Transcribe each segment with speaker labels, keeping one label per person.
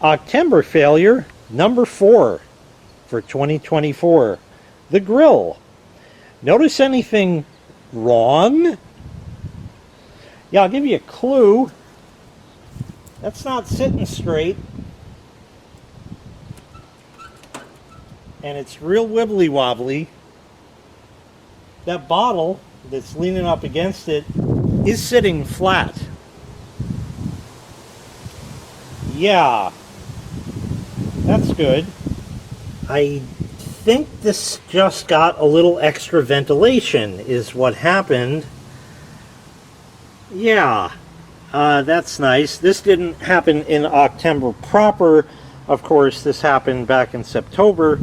Speaker 1: Octember failure number 4 for 2024. The grill. Notice anything wrong? Yeah, I'll give you a clue. That's not sitting straight. And it's real wibbly wobbly. That bottle that's leaning up against it is sitting flat. Yeah, that's good. I think this just got a little extra ventilation is what happened. Yeah, that's nice. This didn't happen in Octember proper. Of course, this happened back in September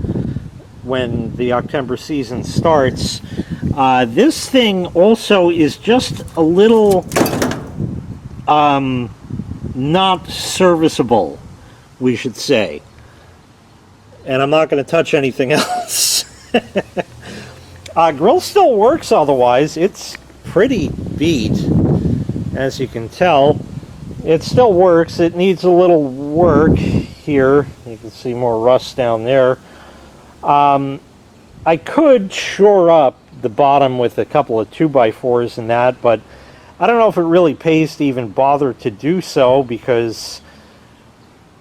Speaker 1: when the Octember season starts. This thing also is just a little not serviceable, we should say. And I'm not going to touch anything else. Grill still works otherwise. It's pretty beat, as you can tell. It still works. It needs a little work here. You can see more rust down there. I could shore up the bottom with a couple of 2x4s and that, but I don't know if it really pays to even bother to do so, because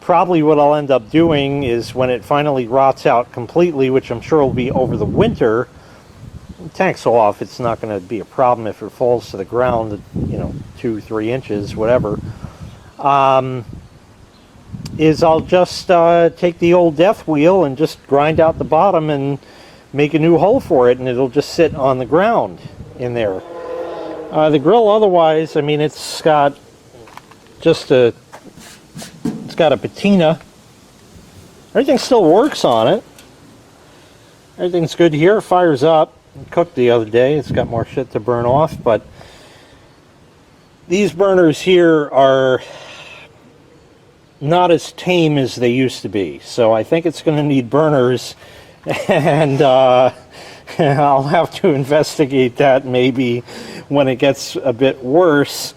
Speaker 1: probably what I'll end up doing is when it finally rots out completely, which I'm sure will be over the winter, the tank's off, it's not going to be a problem if it falls to the ground, you know, 2-3 inches, whatever, is I'll just take the old death wheel and just grind out the bottom and make a new hole for it, and it'll just sit on the ground in there. The grill otherwise, I mean, it's got just a patina. Everything still works on it. Everything's good here. Fires up. It cooked the other day. It's got more shit to burn off, but these burners here are not as tame as they used to be. So I think it's going to need burners, and I'll have to investigate that maybe when it gets a bit worse.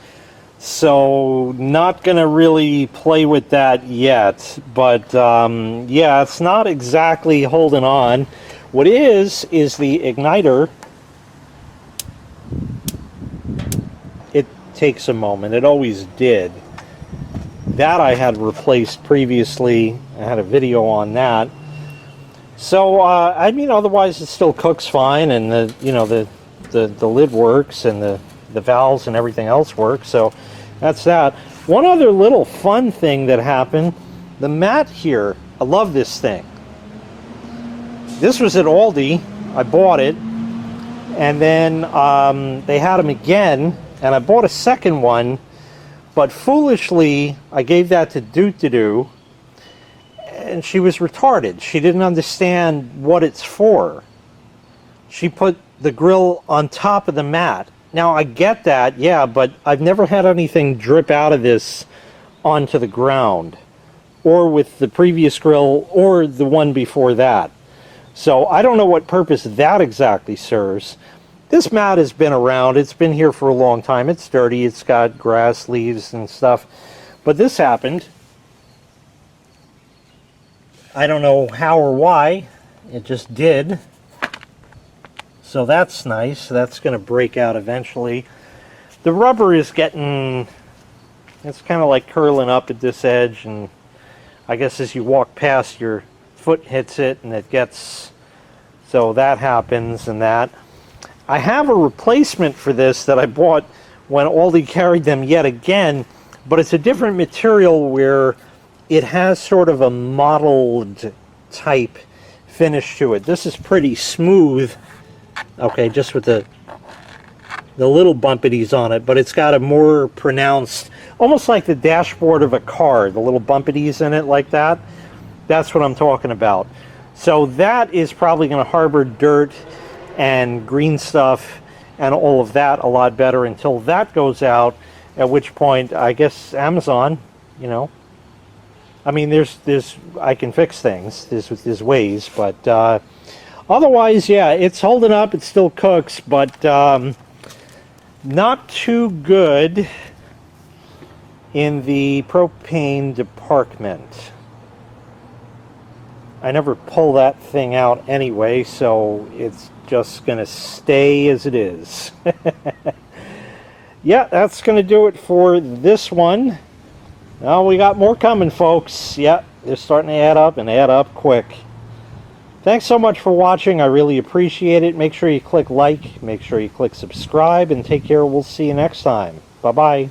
Speaker 1: So not gonna really play with that yet, but yeah, it's not exactly holding on. What is the igniter. It takes a moment. It always did. That I had replaced previously. I had a video on that. So I mean, otherwise it still cooks fine, and the lid works, and the valves and everything else works. So that's that. One other little fun thing that happened, the mat here, I love this thing. This was at Aldi. I bought it, and then they had them again, and I bought a second one, but foolishly I gave that to do, and she was retarded. She didn't understand what it's for. She put the grill on top of the mat. Now I get that, yeah, but I've never had anything drip out of this onto the ground, or with the previous grill or the one before that. So I don't know what purpose that exactly serves. This mat has been around. It's been here for a long time. It's dirty. It's got grass, leaves, and stuff. But this happened. I don't know how or why. It just did. So that's nice. That's going to break out eventually. The rubber is getting, it's kind of like curling up at this edge, and I guess as you walk past, your foot hits it and it gets, so that happens. And that I have a replacement for this that I bought when Aldi carried them yet again, but it's a different material where it has sort of a mottled type finish to it. This is pretty smooth. Okay, just with the little bumpities on it, but it's got a more pronounced, almost like the dashboard of a car, the little bumpities in it like that. That's what I'm talking about. So that is probably going to harbor dirt and green stuff and all of that a lot better until that goes out, at which point I guess Amazon, you know, I mean, there's I can fix things. There's ways, but otherwise, yeah, it's holding up. It still cooks, but not too good in the propane department. I never pull that thing out anyway, so it's just going to stay as it is. Yeah, that's going to do it for this one. Now we got more coming, folks. Yeah, they're starting to add up and add up quick. Thanks so much for watching. I really appreciate it. Make sure you click like, make sure you click subscribe, and take care. We'll see you next time. Bye-bye.